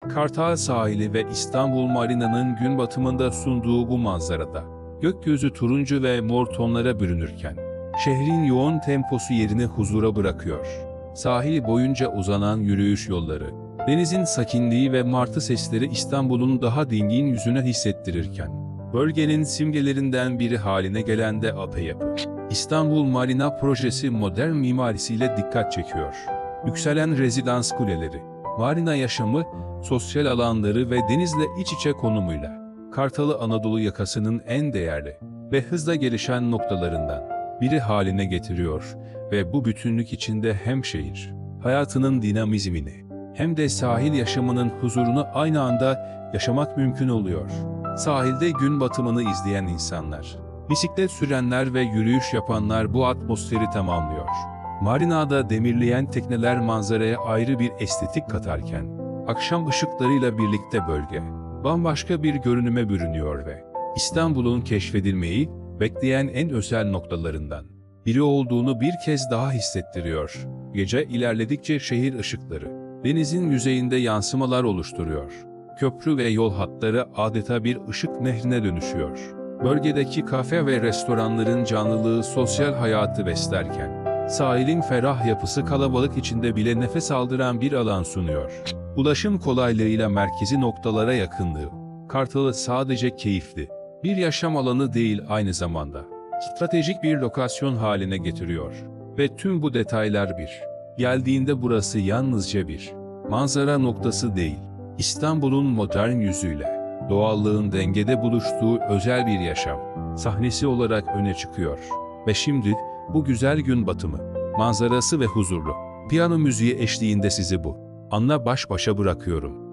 Kartal sahili ve İstanbul Marina'nın gün batımında sunduğu bu manzarada, gökyüzü turuncu ve mor tonlara bürünürken, şehrin yoğun temposu yerini huzura bırakıyor. Sahil boyunca uzanan yürüyüş yolları, denizin sakinliği ve martı sesleri İstanbul'un daha dingin yüzüne hissettirirken, bölgenin simgelerinden biri haline gelen de yapı. İstanbul Marina projesi modern mimarisiyle dikkat çekiyor. Yükselen rezidans kuleleri, marina yaşamı, sosyal alanları ve denizle iç içe konumuyla, Kartal'ı Anadolu yakasının en değerli ve hızla gelişen noktalarından biri haline getiriyor ve bu bütünlük içinde hem şehir hayatının dinamizmini hem de sahil yaşamının huzurunu aynı anda yaşamak mümkün oluyor. Sahilde gün batımını izleyen insanlar, bisiklet sürenler ve yürüyüş yapanlar bu atmosferi tamamlıyor. Marinada demirleyen tekneler manzaraya ayrı bir estetik katarken, akşam ışıklarıyla birlikte bölge bambaşka bir görünüme bürünüyor ve İstanbul'un keşfedilmeyi bekleyen en özel noktalarından biri olduğunu bir kez daha hissettiriyor. Gece ilerledikçe şehir ışıkları denizin yüzeyinde yansımalar oluşturuyor. Köprü ve yol hatları adeta bir ışık nehrine dönüşüyor. Bölgedeki kafe ve restoranların canlılığı sosyal hayatı beslerken, sahilin ferah yapısı kalabalık içinde bile nefes aldıran bir alan sunuyor. Ulaşım kolaylığıyla merkezi noktalara yakınlığı, Kartal'ı sadece keyifli bir yaşam alanı değil, aynı zamanda stratejik bir lokasyon haline getiriyor. Ve tüm bu detaylar geldiğinde burası yalnızca bir manzara noktası değil, İstanbul'un modern yüzüyle doğallığın dengede buluştuğu özel bir yaşam sahnesi olarak öne çıkıyor. Ve şimdi bu güzel gün batımı, manzarası ve huzurlu piyano müziği eşliğinde sizi bu anla baş başa bırakıyorum.